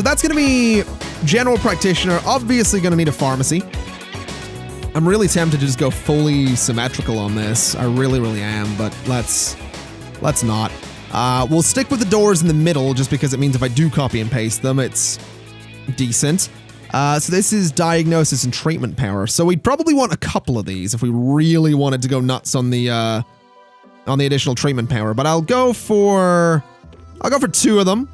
So that's going to be general practitioner. Obviously going to need a pharmacy. I'm really tempted to just go fully symmetrical on this. I really, really am, but let's not. We'll stick with the doors in the middle just because it means if I do copy and paste them, it's decent. So this is diagnosis and treatment power. So we'd probably want a couple of these if we really wanted to go nuts on the additional treatment power. But I'll go for 2 of them.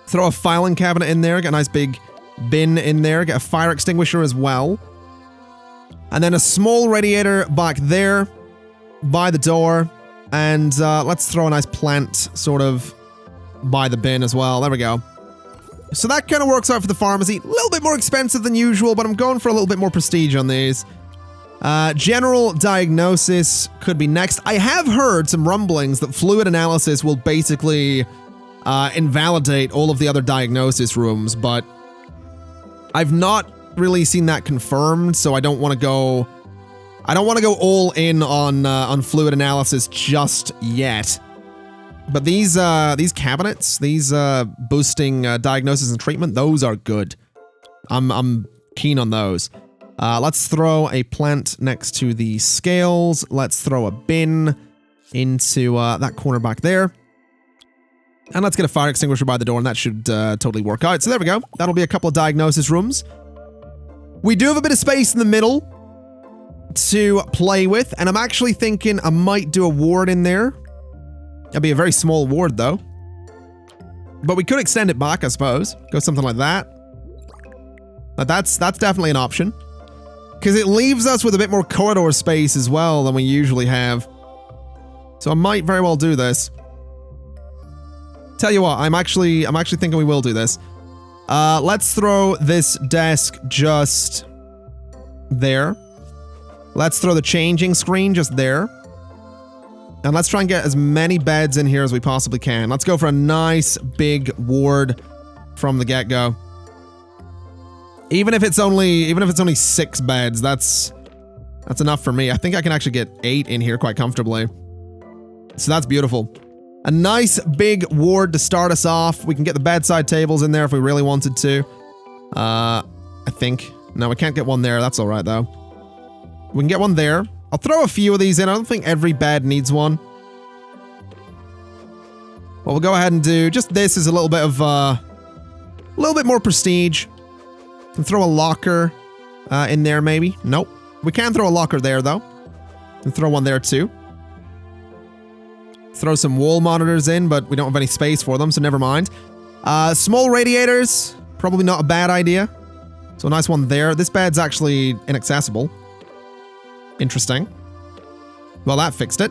Throw a filing cabinet in there, get a nice big bin in there, get a fire extinguisher as well. And then a small radiator back there by the door. And let's throw a nice plant sort of by the bin as well. There we go. So that kind of works out for the pharmacy. A little bit more expensive than usual, but I'm going for a little bit more prestige on these. General diagnosis could be next. I have heard some rumblings that fluid analysis will basically invalidate all of the other diagnosis rooms, but I've not really seen that confirmed, so I don't want to go all in on fluid analysis just yet. But these cabinets, these boosting diagnosis and treatment, those are good. I'm keen on those. Let's throw a plant next to the scales. Let's throw a bin into that corner back there. And let's get a fire extinguisher by the door, and that should totally work out. So there we go. That'll be a couple of diagnosis rooms. We do have a bit of space in the middle to play with, and I'm actually thinking I might do a ward in there. It'll be a very small ward, though. But we could extend it back, I suppose. Go something like that. But that's definitely an option. Because it leaves us with a bit more corridor space as well than we usually have. So I might very well do this. Tell you what, I'm actually thinking we will do this. Let's throw this desk just there. Let's throw the changing screen just there. And let's try and get as many beds in here as we possibly can. Let's go for a nice big ward from the get-go. Even if it's only 6 beds, that's enough for me. I think I can actually get 8 in here quite comfortably. So that's beautiful. A nice big ward to start us off. We can get the bedside tables in there if we really wanted to. I think. No, we can't get one there. That's all right, though. We can get one there. I'll throw a few of these in. I don't think every bed needs one. Well, we'll go ahead and do just this is a little bit more prestige. Can throw a locker in there, maybe. Nope. We can throw a locker there, though. And throw one there, too. Throw some wall monitors in, but we don't have any space for them, so never mind. Small radiators, probably not a bad idea. So a nice one there. This bed's actually inaccessible. Interesting. Well, that fixed it.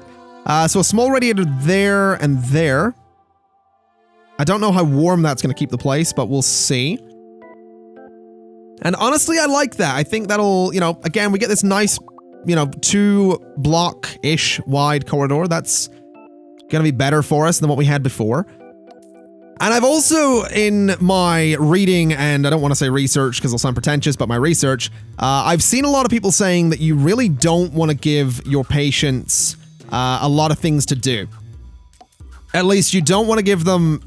So a small radiator there and there. I don't know how warm that's going to keep the place, but we'll see. And honestly, I like that. I think that'll, again, we get this nice, 2-block-ish wide corridor. That's going to be better for us than what we had before. And I've also, in my reading, and I don't want to say research because it'll sound pretentious, but my research, I've seen a lot of people saying that you really don't want to give your patients a lot of things to do. At least you don't want to give them,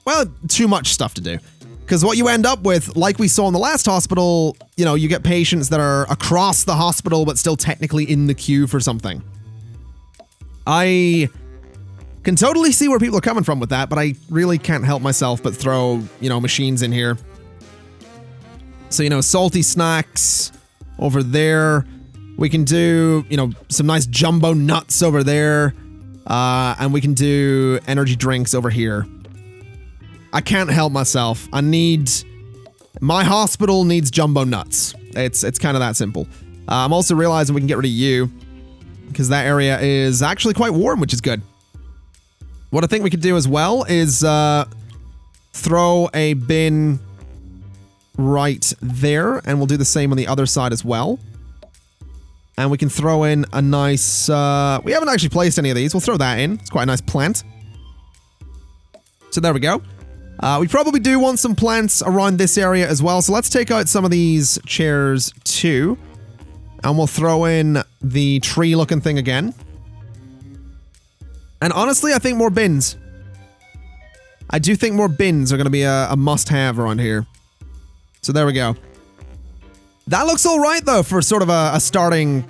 well, too much stuff to do. Because what you end up with, like we saw in the last hospital, you get patients that are across the hospital but still technically in the queue for something. I can totally see where people are coming from with that, but I really can't help myself but throw, machines in here. So, salty snacks over there. We can do, some nice jumbo nuts over there. And we can do energy drinks over here. I can't help myself. My hospital needs jumbo nuts. It's kind of that simple. I'm also realizing we can get rid of you because that area is actually quite warm, which is good. What I think we could do as well is throw a bin right there, and we'll do the same on the other side as well. And we can throw in a nice... we haven't actually placed any of these. We'll throw that in. It's quite a nice plant. So there we go. We probably do want some plants around this area as well, so let's take out some of these chairs too. And we'll throw in the tree-looking thing again. And honestly, I think more bins. I do think more bins are going to be a must-have around here. So there we go. That looks all right, though, for sort of a starting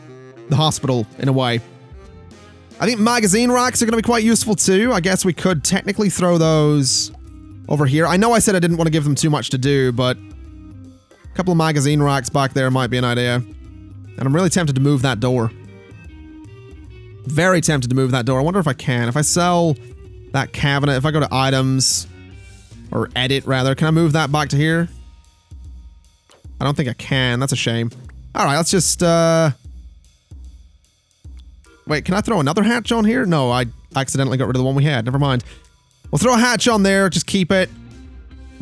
the hospital, in a way. I think magazine racks are going to be quite useful, too. I guess we could technically throw those over here. I know I said I didn't want to give them too much to do, but a couple of magazine racks back there might be an idea. And I'm really tempted to move that door. Very tempted to move that door. I wonder if I can. If I sell that cabinet, if I go to items, or edit, rather, can I move that back to here? I don't think I can. That's a shame. All right, let's just, wait, can I throw another hatch on here? No, I accidentally got rid of the one we had. Never mind. We'll throw a hatch on there. Just keep it.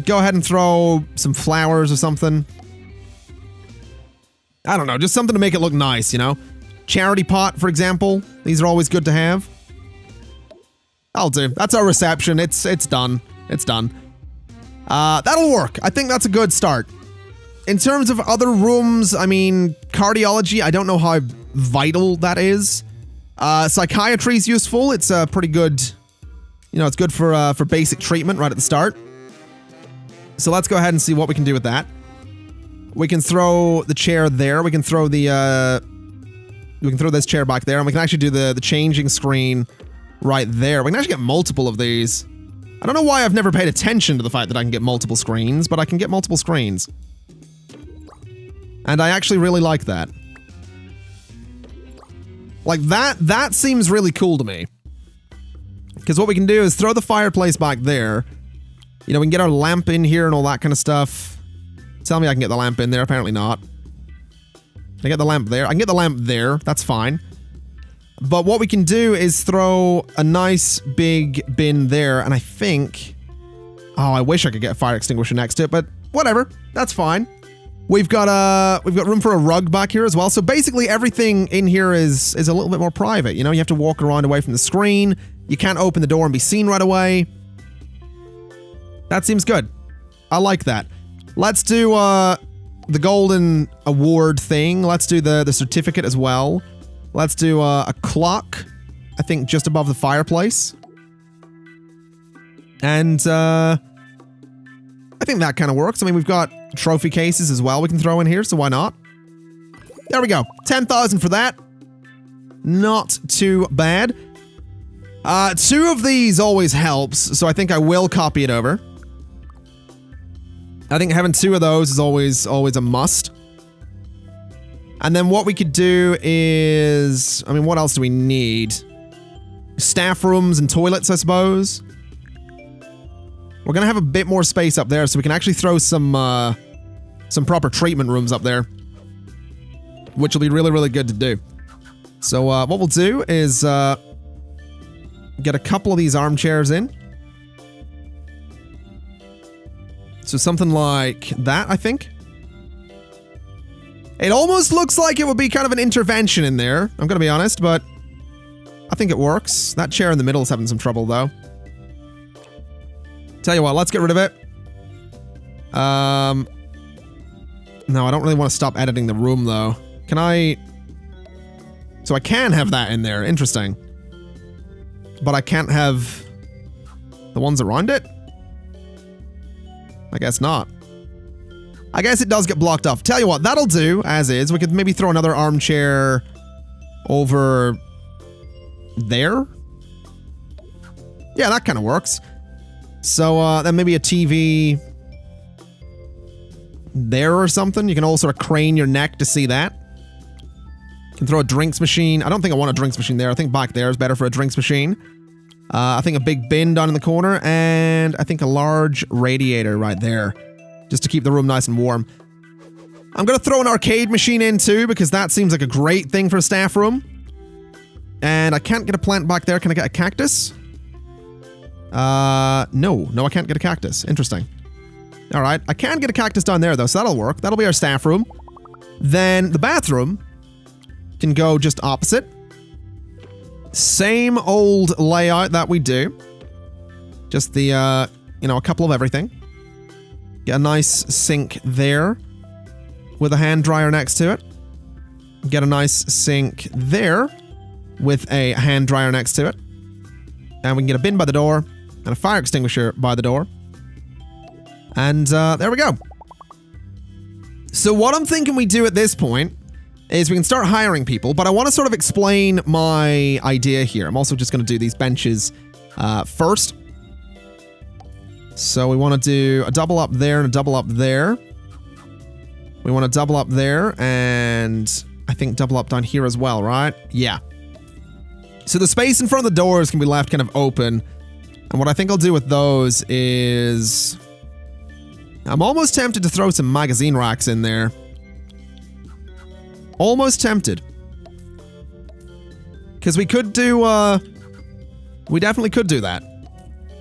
Go ahead and throw some flowers or something. I don't know. Just something to make it look nice, you know? Charity pot, for example. These are always good to have. That'll do. That's our reception. It's done. It's done. That'll work. I think that's a good start. In terms of other rooms, I mean, cardiology, I don't know how vital that is. Psychiatry is useful. It's pretty good. You know, it's good for basic treatment right at the start. So let's go ahead and see what we can do with that. We can throw the chair there. We can throw the we can throw this chair back there, and we can actually do the changing screen right there. We can actually get multiple of these. I don't know why I've never paid attention to the fact that I can get multiple screens, but I can get multiple screens. And I actually really like that. Like, that seems really cool to me. Because what we can do is throw the fireplace back there. You know, we can get our lamp in here and all that kind of stuff. Tell me I can get the lamp in there. Apparently not. Can I get the lamp there? I can get the lamp there. That's fine. But what we can do is throw a nice big bin there. And I think... Oh, I wish I could get a fire extinguisher next to it, but whatever. That's fine. We've got room for a rug back here as well. So basically everything in here is a little bit more private. You know, you have to walk around away from the screen. You can't open the door and be seen right away. That seems good. I like that. Let's do the golden award thing. Let's do the certificate as well. Let's do a clock, I think just above the fireplace. And I think that kind of works. I mean, we've got trophy cases as well we can throw in here, so why not? There we go. 10,000 for that. Not too bad. 2 of these always helps, so I think I will copy it over. I think having 2 of those is always a must. And then what we could do is... I mean, what else do we need? Staff rooms and toilets, I suppose. We're gonna have a bit more space up there, so we can actually throw some proper treatment rooms up there. Which will be really, really good to do. So, what we'll do is, get a couple of these armchairs in. So something like that, I think. It almost looks like it would be kind of an intervention in there, I'm gonna be honest, but I think it works. That chair in the middle is having some trouble, though. Tell you what, let's get rid of it. No, I don't really want to stop editing the room, though. Can I... So I can have that in there. Interesting. But I can't have the ones around it? I guess not. I guess it does get blocked off. Tell you what, that'll do, as is. We could maybe throw another armchair over there. Yeah, that kind of works. So, then maybe a TV there or something. You can all sort of crane your neck to see that. You can throw a drinks machine. I don't think I want a drinks machine there. I think back there is better for a drinks machine. I think a big bin down in the corner, and I think a large radiator right there, just to keep the room nice and warm. I'm going to throw an arcade machine in too, because that seems like a great thing for a staff room. And I can't get a plant back there. Can I get a cactus? No, I can't get a cactus. Interesting. All right, I can get a cactus down there though, so that'll work. That'll be our staff room. Then the bathroom can go just opposite. Same old layout that we do. Just the, you know, a couple of everything. Get a nice sink there with a hand dryer next to it. Get a nice sink there with a hand dryer next to it. And we can get a bin by the door. And a fire extinguisher by the door. And there we go. So what I'm thinking we do at this point is we can start hiring people, but I want to sort of explain my idea here. I'm also just going to do these benches first. So we want to do a double up there and a double up there. We want to double up there and I think double up down here as well, right? Yeah. So the space in front of the doors can be left kind of open. And what I think I'll do with those is... I'm almost tempted to throw some magazine racks in there. Almost tempted. Because we could do, we definitely could do that.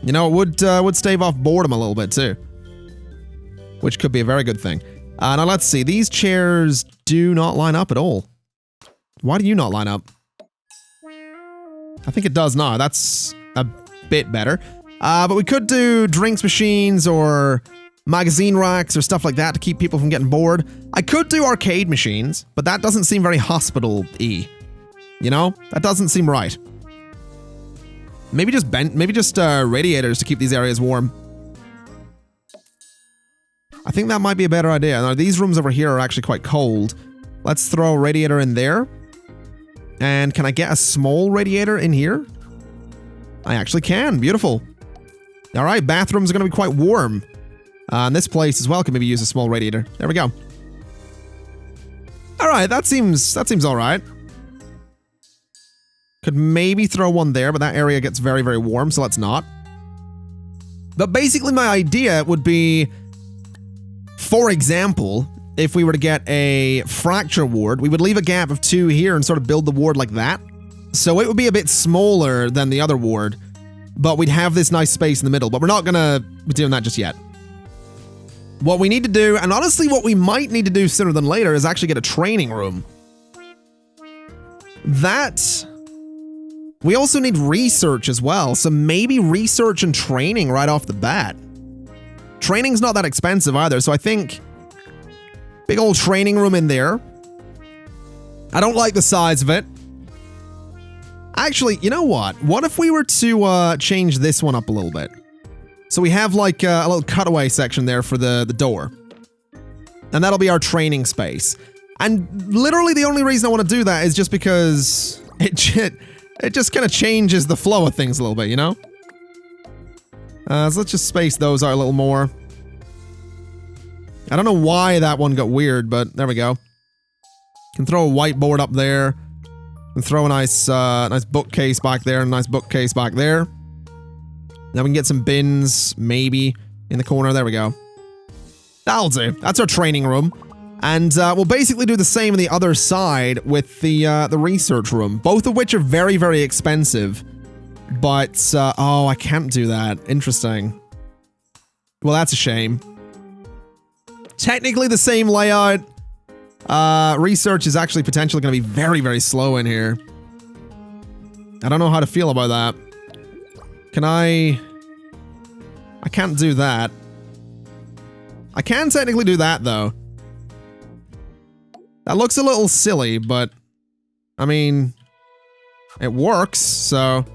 You know, it would stave off boredom a little bit too. Which could be a very good thing. Now let's see, these chairs do not line up at all. Why do you not line up? I think it does now, that's a bit better. But we could do drinks machines or magazine racks or stuff like that to keep people from getting bored. I could do arcade machines, but that doesn't seem very hospital-y. You know? That doesn't seem right. Maybe just radiators to keep these areas warm. I think that might be a better idea. Now, these rooms over here are actually quite cold. Let's throw a radiator in there. And can I get a small radiator in here? I actually can. Beautiful. All right, bathrooms are going to be quite warm. And this place as well can maybe use a small radiator. There we go. All right, that seems all right. Could maybe throw one there, but that area gets very, very warm, so let's not. But basically my idea would be, for example, if we were to get a fracture ward, we would leave a gap of 2 here and sort of build the ward like that. So it would be a bit smaller than the other ward, but we'd have this nice space in the middle, but we're not gonna be doing that just yet. What we need to do, and honestly what we might need to do sooner than later, is actually get a training room. We also need research as well, so maybe research and training right off the bat. Training's not that expensive either, so I think big old training room in there. I don't like the size of it. Actually, you know what? What if we were to change this one up a little bit? So we have like a little cutaway section there for the door. And that'll be our training space. And literally the only reason I want to do that is just because it just kind of changes the flow of things a little bit, you know? So let's just space those out a little more. I don't know why that one got weird, but there we go. Can throw a whiteboard up there. And throw a nice bookcase back there and a nice bookcase back there. Now we can get some bins, maybe, in the corner. There we go. That'll do. That's our training room. And we'll basically do the same on the other side with the research room. Both of which are very, very expensive. But, oh, I can't do that. Interesting. Well, that's a shame. Technically the same layout. Research is actually potentially going to be very, very slow in here. I don't know how to feel about that. Can I can't do that. I can technically do that, though. That looks a little silly, but I mean, it works, so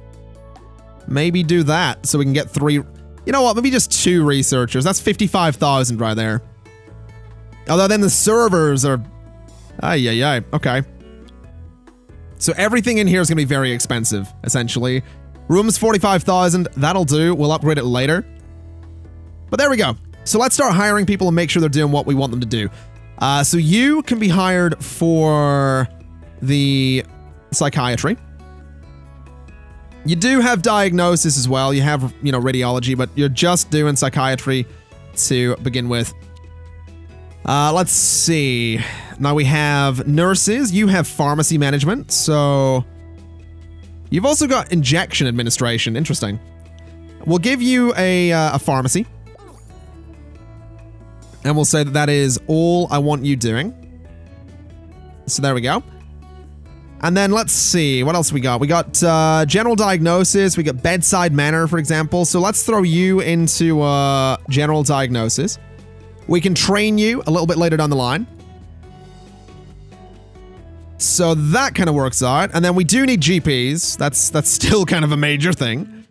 maybe do that so we can get 3. You know what? Maybe just 2 researchers. That's 55,000 right there. Although then the servers are... Ay. Okay. So everything in here is going to be very expensive, essentially. Room's 45,000. That'll do. We'll upgrade it later. But there we go. So let's start hiring people and make sure they're doing what we want them to do. So you can be hired for the psychiatry. You do have diagnosis as well. You have, you know, radiology, but you're just doing psychiatry to begin with. Let's see. Now we have nurses. You have pharmacy management. So you've also got injection administration. Interesting. We'll give you a pharmacy. And we'll say that that is all I want you doing. So there we go. And then let's see. What else we got? We got general diagnosis. We got bedside manner, for example. So let's throw you into general diagnosis. We can train you a little bit later down the line. So that kind of works out. And then we do need GPs. That's still kind of a major thing.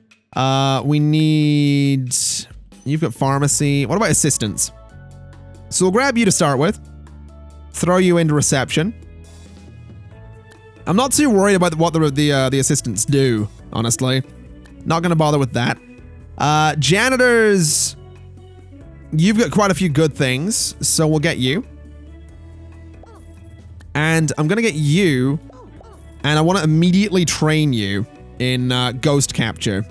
We need... You've got pharmacy. What about assistants? So we'll grab you to start with. Throw you into reception. I'm not too worried about what the assistants do, honestly. Not going to bother with that. Janitors... You've got quite a few good things, so we'll get you. And I'm going to get you, and I want to immediately train you in ghost capture.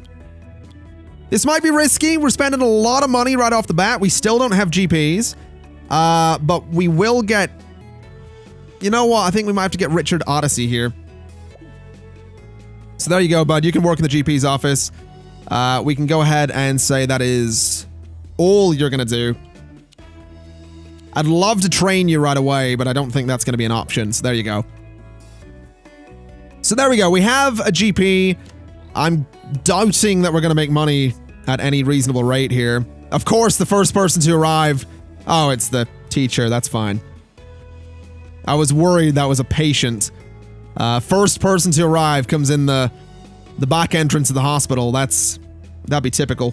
This might be risky. We're spending a lot of money right off the bat. We still don't have GPs, but we will get... You know what? I think we might have to get Richard Odyssey here. So there you go, bud. You can work in the GP's office. We can go ahead and say that is all you're going to do. I'd love to train you right away, but I don't think that's going to be an option. So there you go. So there we go. We have a GP. I'm doubting that we're going to make money at any reasonable rate here. Of course, the first person to arrive. Oh, it's the teacher. That's fine. I was worried that was a patient. First person to arrive comes in the back entrance of the hospital. That'd be typical.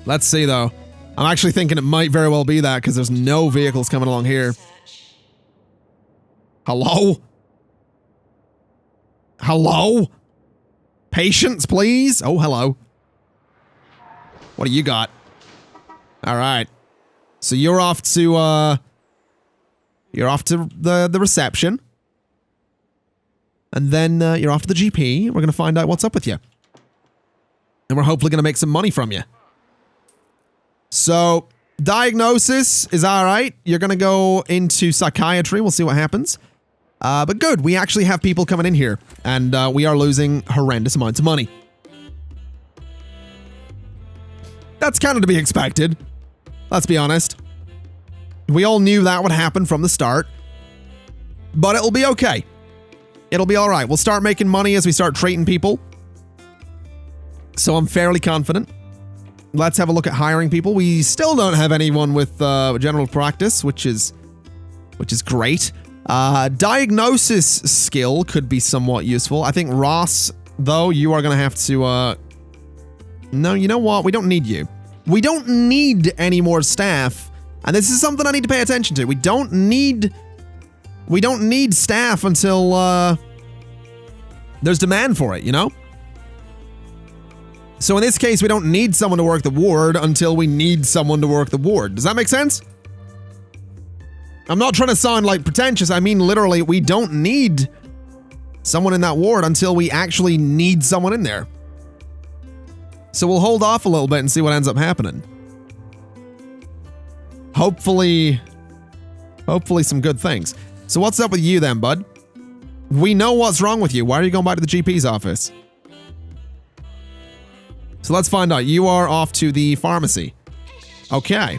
Let's see, though. I'm actually thinking it might very well be that because there's no vehicles coming along here. Hello? Hello? Patience, please? Oh, hello. What do you got? All right. So you're off to, the reception. And then you're off to the GP. We're going to find out what's up with you. And we're hopefully going to make some money from you. So, diagnosis is all right. You're going to go into psychiatry. We'll see what happens. But good. We actually have people coming in here. And we are losing horrendous amounts of money. That's kind of to be expected. Let's be honest. We all knew that would happen from the start. But it'll be okay. It'll be all right. We'll start making money as we start treating people. So I'm fairly confident. Let's have a look at hiring people. We still don't have anyone with general practice, which is great. Diagnosis skill could be somewhat useful. I think Ross, though, you are going to have to... No, you know what? We don't need you. We don't need any more staff. And this is something I need to pay attention to. We don't need staff until there's demand for it, you know? So in this case, we don't need someone to work the ward until we need someone to work the ward. Does that make sense? I'm not trying to sound like pretentious. I mean, literally, we don't need someone in that ward until we actually need someone in there. So we'll hold off a little bit and see what ends up happening. Hopefully some good things. So what's up with you then, bud? We know what's wrong with you. Why are you going back to the GP's office? So let's find out. You are off to the pharmacy. Okay.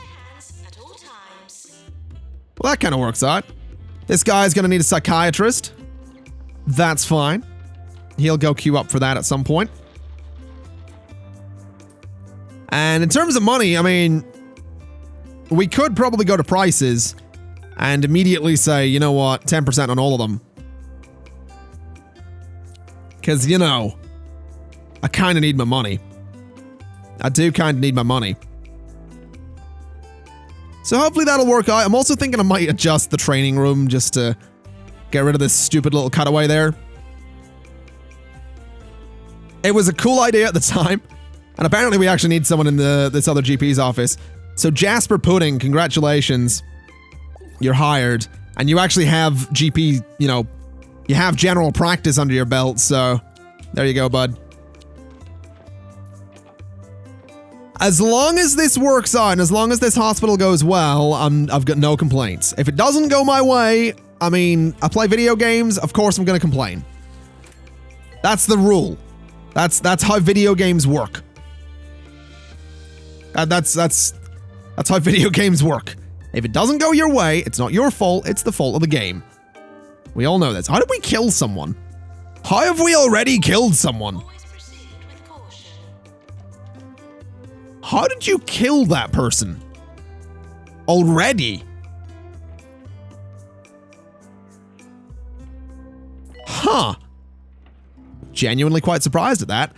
Well, that kind of works out. This guy's going to need a psychiatrist. That's fine. He'll go queue up for that at some point. And in terms of money, I mean, we could probably go to prices and immediately say, you know what, 10% on all of them. Because, you know, I kind of need my money. I do kind of need my money. So hopefully that'll work out. I'm also thinking I might adjust the training room just to get rid of this stupid little cutaway there. It was a cool idea at the time. And apparently we actually need someone in this other GP's office. So Jasper Pudding, congratulations. You're hired. And you actually have GP, you know, you have general practice under your belt. So there you go, bud. As long as this works out and as long as this hospital goes well, I've got no complaints. If it doesn't go my way, I mean, I play video games, of course I'm going to complain. That's the rule. That's how video games work. That's how video games work. If it doesn't go your way, it's not your fault, it's the fault of the game. We all know this. How did we kill someone? How have we already killed someone? How did you kill that person? Already? Huh. Genuinely quite surprised at that.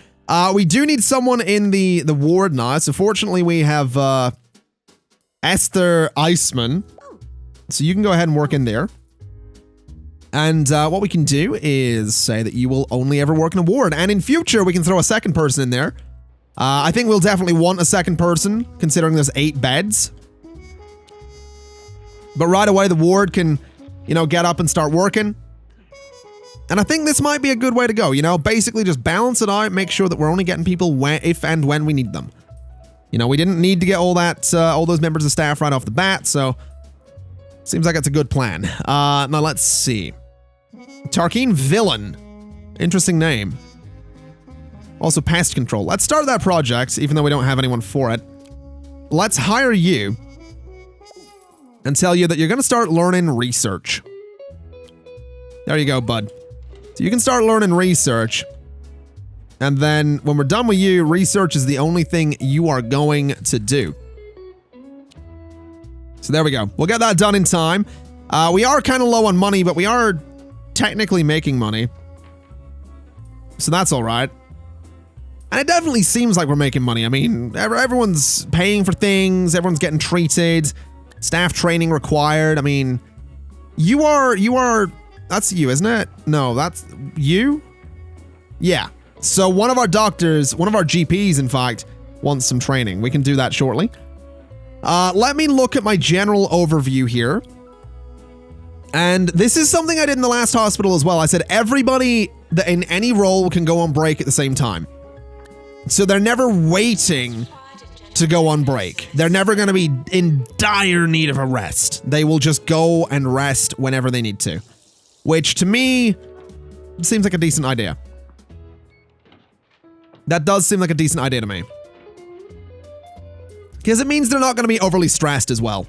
We do need someone in the ward now. So fortunately, we have Esther Iceman. So you can go ahead and work in there. And what we can do is say that you will only ever work in a ward. And in future, we can throw a second person in there. I think we'll definitely want a second person, considering there's 8 beds. But right away, the ward can, you know, get up and start working. And I think this might be a good way to go, you know? Basically, just balance it out, make sure that we're only getting people if and when we need them. You know, we didn't need to get all those members of staff right off the bat, so seems like it's a good plan. Now let's see. Tarkeen Villain. Interesting name. Also pest control. Let's start that project, even though we don't have anyone for it. Let's hire you and tell you that you're going to start learning research. There you go, bud. So you can start learning research. And then when we're done with you, research is the only thing you are going to do. So there we go. We'll get that done in time. We are kind of low on money, but we are technically making money. So that's all right. And it definitely seems like we're making money. I mean, everyone's paying for things. Everyone's getting treated. Staff training required. I mean, you are, that's you, isn't it? No, that's you? Yeah. So one of our doctors, one of our GPs, in fact, wants some training. We can do that shortly. Let me look at my general overview here. And this is something I did in the last hospital as well. I said everybody that in any role can go on break at the same time. So they're never waiting to go on break. They're never going to be in dire need of a rest. They will just go and rest whenever they need to. Which, to me, seems like a decent idea. That does seem like a decent idea to me. Because it means they're not going to be overly stressed as well.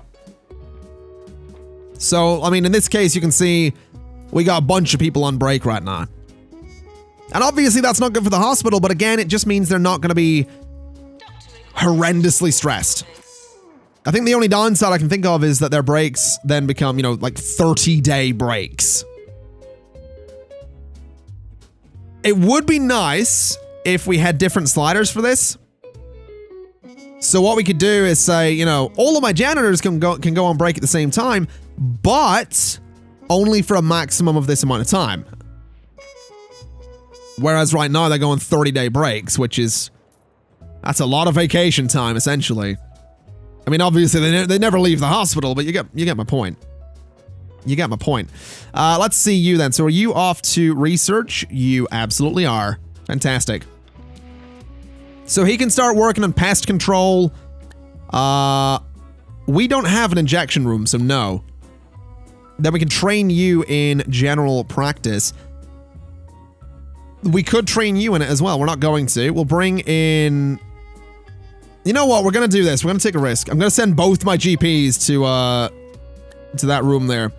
So, I mean, in this case, you can see we got a bunch of people on break right now. And obviously that's not good for the hospital, but again, it just means they're not going to be horrendously stressed. I think the only downside I can think of is that their breaks then become, you know, like 30-day breaks. It would be nice if we had different sliders for this. So what we could do is say, you know, all of my janitors can go on break at the same time, but only for a maximum of this amount of time. Whereas right now they're going 30-day breaks, which is, that's a lot of vacation time, essentially. I mean, obviously they never leave the hospital, but you get my point. You get my point. Let's see you then. So are you off to research? You absolutely are. Fantastic. So he can start working on pest control. We don't have an injection room, so no. Then we can train you in general practice. We could train you in it as well. We're not going to. We'll bring in... You know what? We're going to do this. We're going to take a risk. I'm going to send both my GPs to that room there.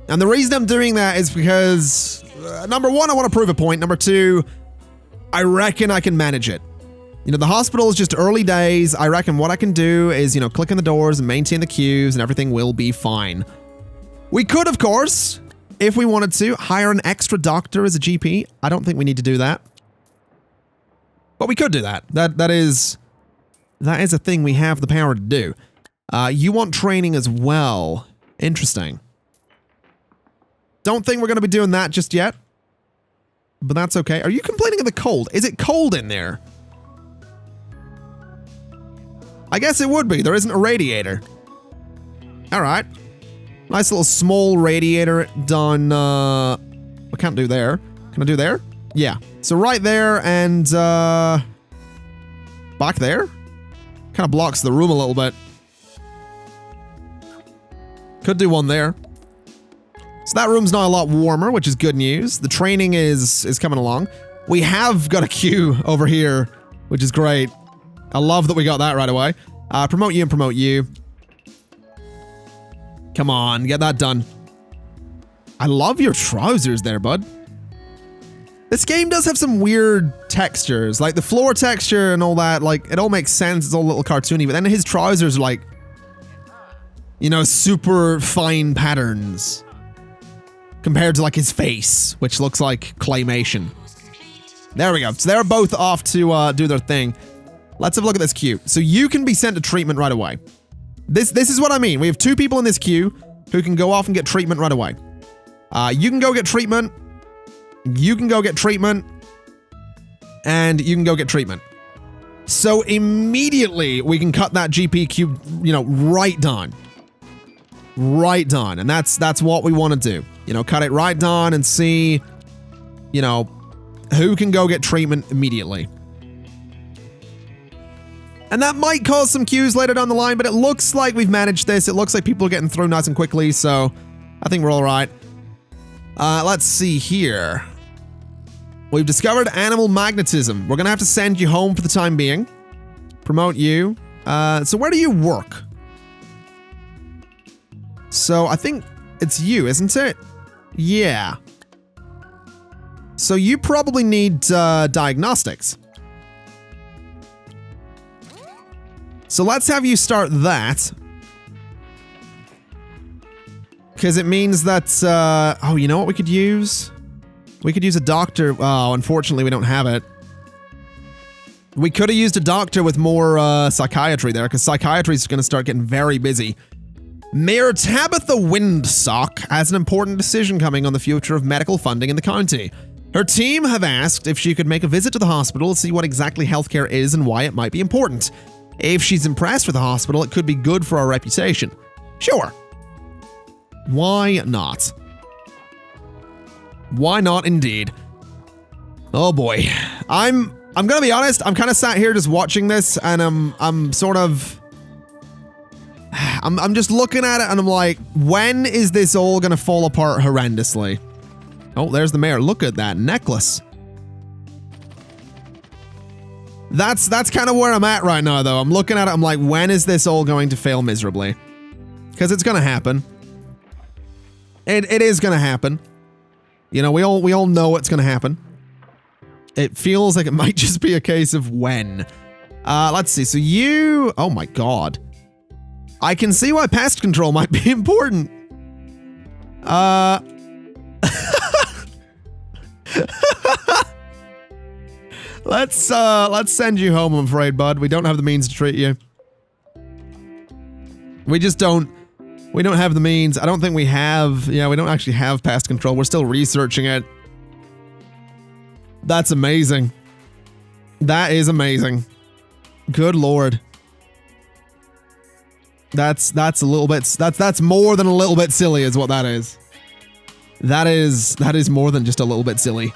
And the reason I'm doing that is because, number one, I want to prove a point. Number two, I reckon I can manage it. You know, the hospital is just early days. I reckon what I can do is, you know, click on the doors and maintain the queues and everything will be fine. We could, of course, if we wanted to, hire an extra doctor as a GP. I don't think we need to do that. But we could do that. That is a thing we have the power to do. You want training as well. Interesting. Don't think we're going to be doing that just yet. But that's okay. Are you complaining of the cold? Is it cold in there? I guess it would be. There isn't a radiator. Alright. Nice little small radiator done, I can't do there. Can I do there? Yeah. So right there and, back there? Kind of blocks the room a little bit. Could do one there. So that room's now a lot warmer, which is good news. The training is coming along. We have got a queue over here, which is great. I love that we got that right away. Promote you and promote you. Come on, get that done. I love your trousers there, bud. This game does have some weird textures, like the floor texture and all that, like, it all makes sense, it's all a little cartoony, but then his trousers are like, you know, super fine patterns. Compared to like his face, which looks like claymation. There we go. So they're both off to do their thing. Let's have a look at this queue. So you can be sent to treatment right away. This is what I mean. We have 2 people in this queue who can go off and get treatment right away. You can go get treatment. You can go get treatment. And you can go get treatment. So immediately we can cut that GP queue, right down. Right down. And that's what we want to do. Cut it right down and see, who can go get treatment immediately. And that might cause some queues later down the line, but it looks like we've managed this. It looks like people are getting through nice and quickly, so I think we're all right. Let's see here. We've discovered animal magnetism. We're going to have to send you home for the time being. Promote you. So where do you work? So I think it's you, isn't it? Yeah. So you probably need diagnostics. So let's have you start that. Because it means that, oh, you know what we could use? We could use a doctor. Oh, unfortunately, we don't have it. We could have used a doctor with more psychiatry there, because psychiatry is going to start getting very busy. Mayor Tabitha Windsock has an important decision coming on the future of medical funding in the county. Her team have asked if she could make a visit to the hospital to see what exactly healthcare is and why it might be important. If she's impressed with the hospital, it could be good for our reputation. Sure. Why not? Why not indeed? Oh boy. I'm gonna be honest, I'm kind of sat here just watching this and I'm sort of I'm just looking at it and I'm like, when is this all gonna fall apart horrendously? Oh, there's the mayor. Look at that necklace. That's kind of where I'm at right now, though. I'm looking at it, I'm like, when is this all going to fail miserably? Because it's gonna happen. It is gonna happen. We all know it's gonna happen. It feels like it might just be a case of when. Let's see. So you... Oh my god. I can see why pest control might be important. Let's send you home, I'm afraid, bud. We don't have the means to treat you. We just don't... We don't have the means. I don't think we have... Yeah, we don't actually have pest control. We're still researching it. That's amazing. That is amazing. Good lord. That's a little bit... That's more than a little bit silly is what that is. That is more than just a little bit silly.